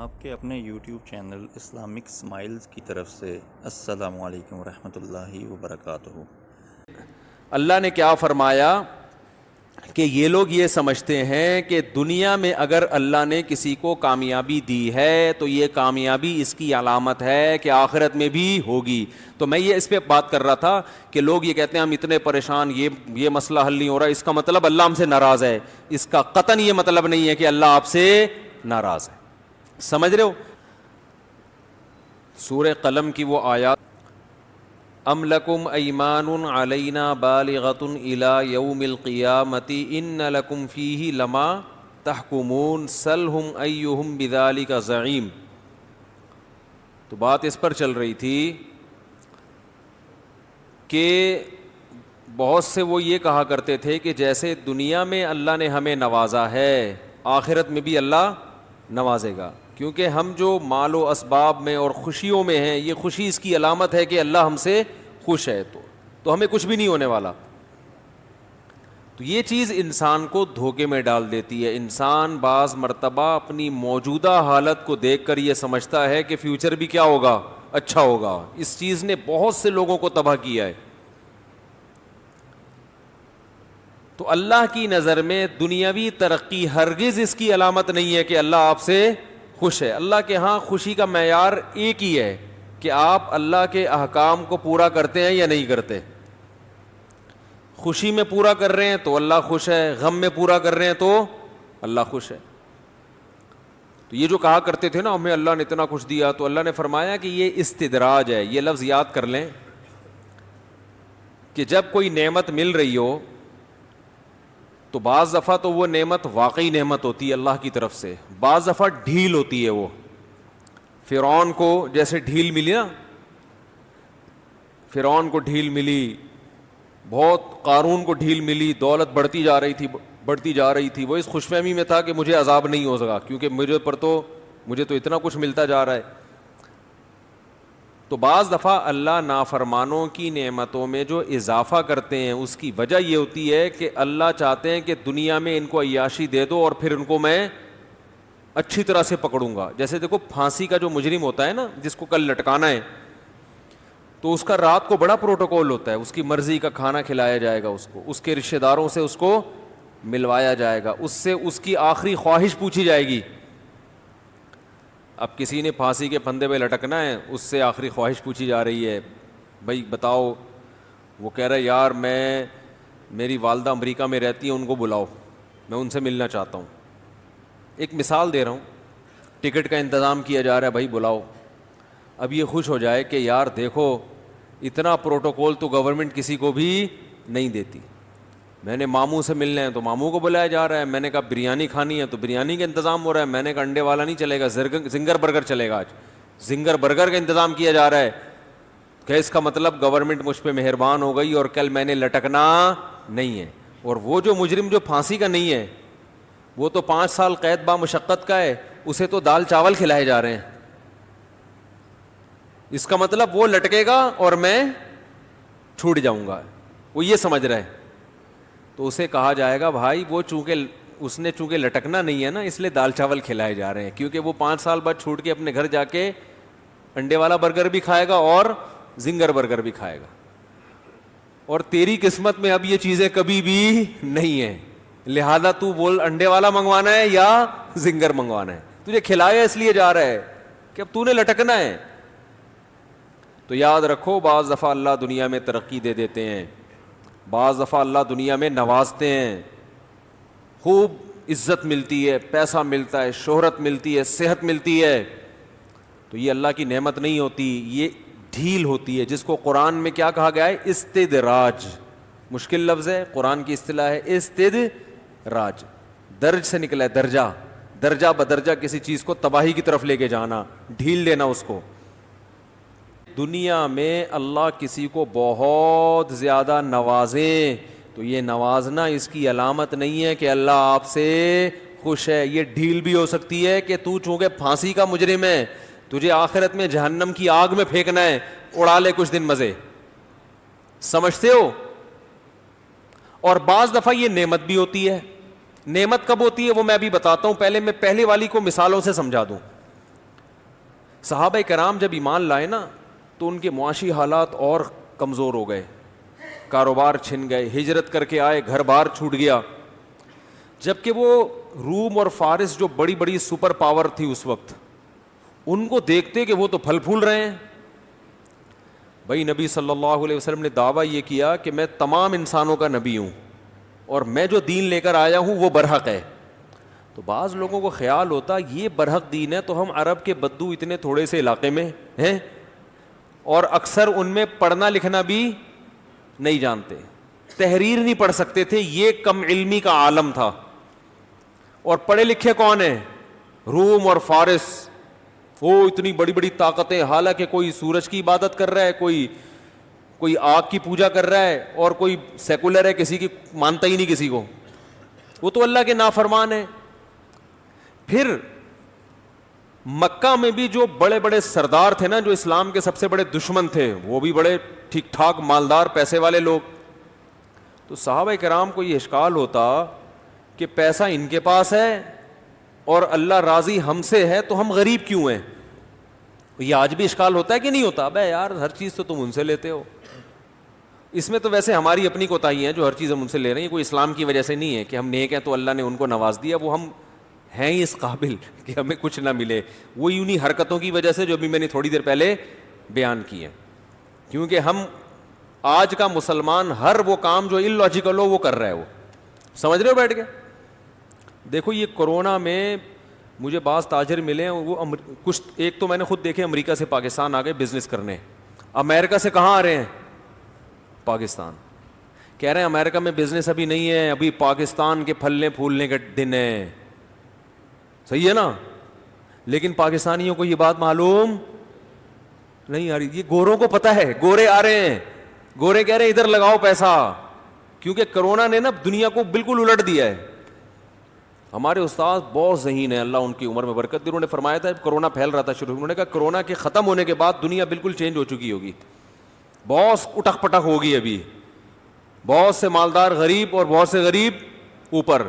آپ کے اپنے یوٹیوب چینل اسلامک اسمائلز کی طرف سے السلام علیکم ورحمۃ اللہ وبرکاتہ۔ اللہ نے کیا فرمایا کہ یہ لوگ یہ سمجھتے ہیں کہ دنیا میں اگر اللہ نے کسی کو کامیابی دی ہے تو یہ کامیابی اس کی علامت ہے کہ آخرت میں بھی ہوگی۔ تو میں یہ اس پہ بات کر رہا تھا کہ لوگ یہ کہتے ہیں ہم اتنے پریشان، یہ مسئلہ حل نہیں ہو رہا، اس کا مطلب اللہ ہم سے ناراض ہے۔ اس کا قطعاً یہ مطلب نہیں ہے کہ اللہ آپ سے ناراض ہے۔ سمجھ رہے ہو؟ سورہ قلم کی وہ آیات، ام لکم ایمان علینا بالغۃ الی یوم القیامۃ ان لکم فیہ لما تحکمون سلہم ایہم بذلک زعیم۔ تو بات اس پر چل رہی تھی کہ بہت سے وہ یہ کہا کرتے تھے کہ جیسے دنیا میں اللہ نے ہمیں نوازا ہے آخرت میں بھی اللہ نوازے گا، کیونکہ ہم جو مال و اسباب میں اور خوشیوں میں ہیں، یہ خوشی اس کی علامت ہے کہ اللہ ہم سے خوش ہے، تو ہمیں کچھ بھی نہیں ہونے والا۔ تو یہ چیز انسان کو دھوکے میں ڈال دیتی ہے۔ انسان بعض مرتبہ اپنی موجودہ حالت کو دیکھ کر یہ سمجھتا ہے کہ فیوچر بھی کیا ہوگا، اچھا ہوگا۔ اس چیز نے بہت سے لوگوں کو تباہ کیا ہے۔ تو اللہ کی نظر میں دنیاوی ترقی ہرگز اس کی علامت نہیں ہے کہ اللہ آپ سے خوش ہے۔ اللہ کے ہاں خوشی کا معیار ایک ہی ہے کہ آپ اللہ کے احکام کو پورا کرتے ہیں یا نہیں کرتے۔ خوشی میں پورا کر رہے ہیں تو اللہ خوش ہے، غم میں پورا کر رہے ہیں تو اللہ خوش ہے۔ تو یہ جو کہا کرتے تھے نا ہمیں اللہ نے اتنا کچھ دیا، تو اللہ نے فرمایا کہ یہ استدراج ہے۔ یہ لفظ یاد کر لیں کہ جب کوئی نعمت مل رہی ہو تو بعض دفعہ تو وہ نعمت واقعی نعمت ہوتی ہے اللہ کی طرف سے، بعض دفعہ ڈھیل ہوتی ہے۔ وہ فرعون کو جیسے ڈھیل ملی نا، فرعون کو ڈھیل ملی، بہت، قارون کو ڈھیل ملی، دولت بڑھتی جا رہی تھی۔ وہ اس خوش فہمی میں تھا کہ مجھے عذاب نہیں ہو سکا کیونکہ مجھے تو اتنا کچھ ملتا جا رہا ہے۔ تو بعض دفعہ اللہ نافرمانوں کی نعمتوں میں جو اضافہ کرتے ہیں اس کی وجہ یہ ہوتی ہے کہ اللہ چاہتے ہیں کہ دنیا میں ان کو عیاشی دے دو اور پھر ان کو میں اچھی طرح سے پکڑوں گا۔ جیسے دیکھو پھانسی کا جو مجرم ہوتا ہے نا، جس کو کل لٹکانا ہے، تو اس کا رات کو بڑا پروٹوکول ہوتا ہے، اس کی مرضی کا کھانا کھلایا جائے گا، اس کو اس کے رشتہ داروں سے اس کو ملوایا جائے گا، اس سے اس کی آخری خواہش پوچھی جائے گی۔ اب کسی نے پھانسی کے پھندے پہ لٹکنا ہے، اس سے آخری خواہش پوچھی جا رہی ہے، بھائی بتاؤ۔ وہ کہہ رہا ہے یار میری والدہ امریکہ میں رہتی ہیں، ان کو بلاؤ، میں ان سے ملنا چاہتا ہوں۔ ایک مثال دے رہا ہوں، ٹکٹ کا انتظام کیا جا رہا ہے، بھائی بلاؤ۔ اب یہ خوش ہو جائے کہ یار دیکھو اتنا پروٹوکول تو گورنمنٹ کسی کو بھی نہیں دیتی، میں نے ماموں سے ملنا ہے تو ماموں کو بلایا جا رہا ہے، میں نے کہا بریانی کھانی ہے تو بریانی کا انتظام ہو رہا ہے، میں نے کہا انڈے والا نہیں چلے گا، زنگر برگر چلے گا، آج زنگر برگر کا انتظام کیا جا رہا ہے کہ اس کا مطلب گورنمنٹ مجھ پہ مہربان ہو گئی اور کل میں نے لٹکنا نہیں ہے۔ اور وہ جو مجرم جو پھانسی کا نہیں ہے، وہ تو 5 سال قید با مشقت کا ہے، اسے تو دال چاول کھلائے جا رہے ہیں۔ اس کا مطلب وہ لٹکے گا اور میں چھوٹ جاؤں گا، وہ یہ سمجھ رہا ہے۔ تو اسے کہا جائے گا بھائی وہ چونکہ لٹکنا نہیں ہے نا، اس لیے دال چاول کھلائے جا رہے ہیں، کیونکہ وہ 5 سال بعد چھوٹ کے اپنے گھر جا کے انڈے والا برگر بھی کھائے گا اور زنگر برگر بھی کھائے گا، اور تیری قسمت میں اب یہ چیزیں کبھی بھی نہیں ہیں، لہذا تو بول انڈے والا منگوانا ہے یا زنگر منگوانا ہے، تجھے کھلایا اس لیے جا رہا ہے کہ اب تو نے لٹکنا ہے۔ تو یاد رکھو بعض دفعہ اللہ دنیا میں ترقی دے دیتے ہیں، بعض دفعہ اللہ دنیا میں نوازتے ہیں، خوب عزت ملتی ہے، پیسہ ملتا ہے، شہرت ملتی ہے، صحت ملتی ہے، تو یہ اللہ کی نعمت نہیں ہوتی، یہ ڈھیل ہوتی ہے، جس کو قرآن میں کیا کہا گیا ہے؟ استدراج۔ مشکل لفظ ہے، قرآن کی اصطلاح ہے استدراج، درج سے نکلا ہے، درجہ بدرجہ کسی چیز کو تباہی کی طرف لے کے جانا، ڈھیل دینا اس کو۔ دنیا میں اللہ کسی کو بہت زیادہ نوازیں تو یہ نوازنا اس کی علامت نہیں ہے کہ اللہ آپ سے خوش ہے۔ یہ ڈھیل بھی ہو سکتی ہے کہ تو چونکہ پھانسی کا مجرم ہے، تجھے آخرت میں جہنم کی آگ میں پھینکنا ہے، اڑا لے کچھ دن مزے، سمجھتے ہو؟ اور بعض دفعہ یہ نعمت بھی ہوتی ہے۔ نعمت کب ہوتی ہے وہ میں بھی بتاتا ہوں، پہلے میں پہلے والی کو مثالوں سے سمجھا دوں۔ صحابہ کرام جب ایمان لائے نا تو ان کے معاشی حالات اور کمزور ہو گئے, کاروبار چھن گئے, ہجرت کر کے آئے, گھر بار چھوٹ گیا. جبکہ وہ روم اور فارس جو بڑی بڑی سپر پاور تھی اس وقت, ان کو دیکھتے کہ وہ تو پھل پھول رہے ہیں. بھائی نبی صلی اللہ علیہ وسلم نے دعویٰ یہ کیا کہ میں تمام انسانوں کا نبی ہوں اور میں جو دین لے کر آیا ہوں وہ برحق ہے. تو بعض لوگوں کو خیال ہوتا یہ برحق دین ہے تو ہم عرب کے بدو اتنے تھوڑے سے علاقے میں ہیں اور اکثر ان میں پڑھنا لکھنا بھی نہیں جانتے, تحریر نہیں پڑھ سکتے تھے, یہ کم علمی کا عالم تھا. اور پڑھے لکھے کون ہیں؟ روم اور فارس, وہ اتنی بڑی بڑی طاقتیں, حالانکہ کوئی سورج کی عبادت کر رہا ہے, کوئی آگ کی پوجا کر رہا ہے, اور کوئی سیکولر ہے, کسی کی مانتا ہی نہیں کسی کو, وہ تو اللہ کے نافرمان ہے. پھر مکہ میں بھی جو بڑے بڑے سردار تھے نا, جو اسلام کے سب سے بڑے دشمن تھے, وہ بھی بڑے ٹھیک ٹھاک مالدار پیسے والے لوگ. تو صحابہ کرام کو یہ اشکال ہوتا کہ پیسہ ان کے پاس ہے اور اللہ راضی ہم سے ہے تو ہم غریب کیوں ہیں. یہ آج بھی اشکال ہوتا ہے کہ نہیں ہوتا؟ بھائی یار ہر چیز تو تم ان سے لیتے ہو. اس میں تو ویسے ہماری اپنی کوتاہی ہے جو ہر چیز ہم ان سے لے رہے ہیں, کوئی اسلام کی وجہ سے نہیں ہے کہ ہم نیک ہیں تو اللہ نے ان کو نواز دیا, وہ ہم ہیں ہی اس قابل کہ ہمیں کچھ نہ ملے. وہ انہی حرکتوں کی وجہ سے جو ابھی میں نے تھوڑی دیر پہلے بیان کی ہے. کیونکہ ہم آج کا مسلمان ہر وہ کام جو ان لاجیکل ہو وہ کر رہا ہے. وہ سمجھ رہے ہو بیٹھ کے؟ دیکھو یہ کورونا میں مجھے بعض تاجر ملے ہیں, وہ کچھ ایک تو میں نے خود دیکھے امریکہ سے پاکستان آ گئے بزنس کرنے. امریکہ سے کہاں آ رہے ہیں؟ پاکستان. کہہ رہے ہیں امریکہ میں بزنس ابھی نہیں ہے, ابھی پاکستان کے پھلنے پھولنے کے دن ہیں. صحیح ہے نا؟ لیکن پاکستانیوں کو یہ بات معلوم نہیں آ رہی. یہ گوروں کو پتہ ہے, گورے آ رہے ہیں, گورے کہہ رہے ہیں ادھر لگاؤ پیسہ, کیونکہ کرونا نے نا دنیا کو بالکل الٹ دیا ہے. ہمارے استاد بہت ذہین ہیں, اللہ ان کی عمر میں برکت دے. انہوں نے فرمایا تھا کرونا پھیل رہا تھا شروع, انہوں نے کہا کرونا کے ختم ہونے کے بعد دنیا بالکل چینج ہو چکی ہوگی, بہت اٹک پٹک ہوگی. ابھی بہت سے مالدار غریب اور بہت سے غریب اوپر.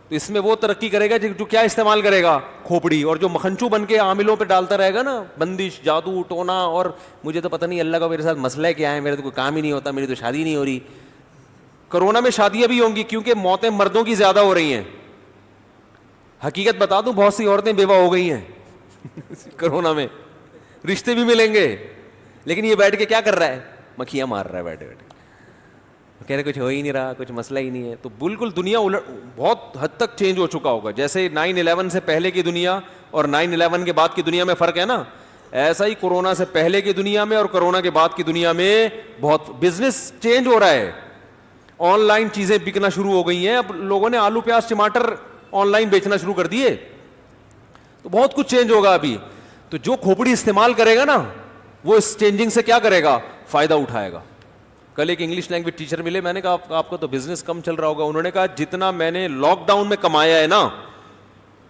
تو اس میں وہ ترقی کرے گا جو کیا استعمال کرے گا؟ کھوپڑی. اور جو مکھنچو بن کے عاملوں پہ ڈالتا رہے گا نا بندش, جادو ٹونا, اور مجھے تو پتہ نہیں اللہ کا میرے ساتھ مسئلہ کیا ہے, میرے تو کوئی کام ہی نہیں ہوتا, میری تو شادی نہیں ہو رہی. کرونا میں شادیاں بھی ہوں گی کیونکہ موتیں مردوں کی زیادہ ہو رہی ہیں. حقیقت بتا دوں بہت سی عورتیں بیوہ ہو گئی ہیں کرونا میں, رشتے بھی ملیں گے, لیکن یہ بیٹھ کے کیا کر رہا ہے؟ مکھیاں مار رہا ہے بیٹھے بیٹھے, کہہ رہے کچھ ہو ہی نہیں رہا, کچھ مسئلہ ہی نہیں ہے. تو بالکل دنیا بہت حد تک چینج ہو چکا ہوگا. جیسے 9/11 سے پہلے کی دنیا اور 9/11 کے بعد کی دنیا میں فرق ہے نا, ایسا ہی کورونا سے پہلے کی دنیا میں اور کورونا کے بعد کی دنیا میں بہت بزنس چینج ہو رہا ہے. آن لائن چیزیں بکنا شروع ہو گئی ہیں. اب لوگوں نے آلو پیاز ٹماٹر آن لائن بیچنا شروع کر دیے, تو بہت کچھ چینج ہوگا ابھی. تو جو کھوپڑی استعمال کرے گا نا وہ اس چینجنگ سے کیا کرے گا؟ فائدہ اٹھائے گا. کل ایک انگلش لینگویج ٹیچر ملے, میں نے کہا آپ کا تو بزنس کم چل رہا ہوگا. انہوں نے کہا جتنا میں نے لاک ڈاؤن میں کمایا ہے نا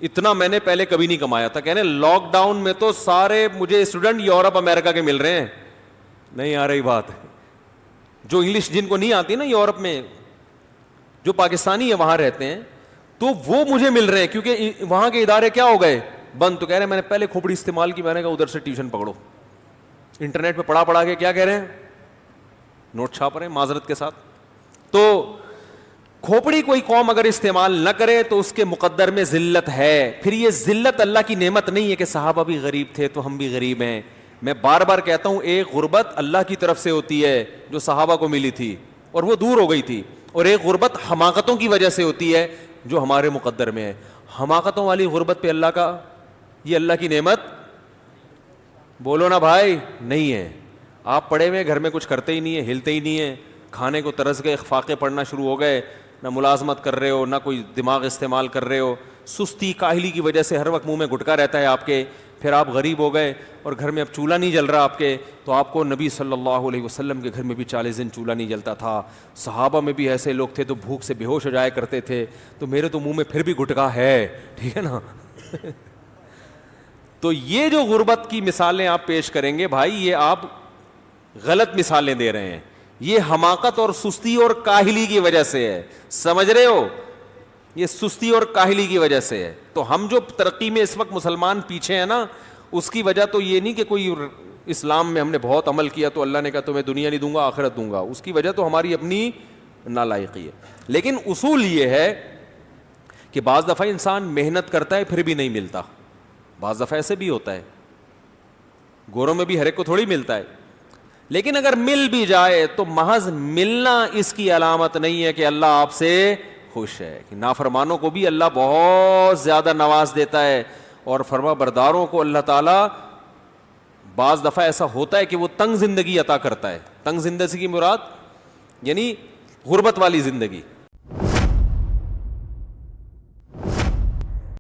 اتنا میں نے پہلے کبھی نہیں کمایا تھا. کہنے لاک ڈاؤن میں تو سارے مجھے اسٹوڈنٹ یورپ امریکہ کے مل رہے ہیں. نہیں آ رہی بات؟ جو انگلش جن کو نہیں آتی نا یورپ میں, جو پاکستانی ہے وہاں رہتے ہیں, تو وہ مجھے مل رہے ہیں کیونکہ وہاں کے ادارے کیا ہو گئے؟ بند. تو کہہ رہے ہیں میں نے پہلے کھوپڑی استعمال کی, میں نے کہا ادھر سے ٹیوشن پکڑو. انٹرنیٹ پہ پڑھا کے کیا کہہ رہے ہیں؟ نوٹ چھاپ رہے ہیں معذرت کے ساتھ. تو کھوپڑی کوئی قوم اگر استعمال نہ کرے تو اس کے مقدر میں ذلت ہے. پھر یہ ذلت اللہ کی نعمت نہیں ہے کہ صحابہ بھی غریب تھے تو ہم بھی غریب ہیں. میں بار بار کہتا ہوں ایک غربت اللہ کی طرف سے ہوتی ہے جو صحابہ کو ملی تھی اور وہ دور ہو گئی تھی, اور ایک غربت حماقتوں کی وجہ سے ہوتی ہے جو ہمارے مقدر میں ہے. حماقتوں والی غربت پہ اللہ کا, یہ اللہ کی نعمت بولو نا بھائی نہیں ہے. آپ پڑھے ہوئے گھر میں کچھ کرتے ہی نہیں ہیں, ہلتے ہی نہیں ہیں, کھانے کو ترس گئے, فاقے پڑھنا شروع ہو گئے, نہ ملازمت کر رہے ہو نہ کوئی دماغ استعمال کر رہے ہو, سستی کاہلی کی وجہ سے ہر وقت منہ میں گٹکا رہتا ہے آپ کے. پھر آپ غریب ہو گئے اور گھر میں اب چولہا نہیں جل رہا آپ کے, تو آپ کو نبی صلی اللہ علیہ وسلم کے گھر میں بھی 40 دن چولہا نہیں جلتا تھا. صحابہ میں بھی ایسے لوگ تھے تو بھوک سے بے ہوش ہو جایا کرتے تھے, تو میرے تو منہ میں پھر بھی گٹکا ہے, ٹھیک ہے نا. تو یہ جو غربت کی مثالیں آپ پیش کریں گے بھائی, یہ آپ غلط مثالیں دے رہے ہیں. یہ حماقت اور سستی اور کاہلی کی وجہ سے ہے, سمجھ رہے ہو؟ یہ سستی اور کاہلی کی وجہ سے ہے. تو ہم جو ترقی میں اس وقت مسلمان پیچھے ہیں نا, اس کی وجہ تو یہ نہیں کہ کوئی اسلام میں ہم نے بہت عمل کیا تو اللہ نے کہا تمہیں دنیا نہیں دوں گا آخرت دوں گا, اس کی وجہ تو ہماری اپنی نالائقی ہے. لیکن اصول یہ ہے کہ بعض دفعہ انسان محنت کرتا ہے پھر بھی نہیں ملتا, بعض دفعہ ایسے بھی ہوتا ہے, گوروں میں بھی ہر ایک کو تھوڑی ملتا ہے. لیکن اگر مل بھی جائے تو محض ملنا اس کی علامت نہیں ہے کہ اللہ آپ سے خوش ہے. کہ نافرمانوں کو بھی اللہ بہت زیادہ نواز دیتا ہے, اور فرما برداروں کو اللہ تعالیٰ بعض دفعہ ایسا ہوتا ہے کہ وہ تنگ زندگی عطا کرتا ہے. تنگ زندگی کی مراد یعنی غربت والی زندگی,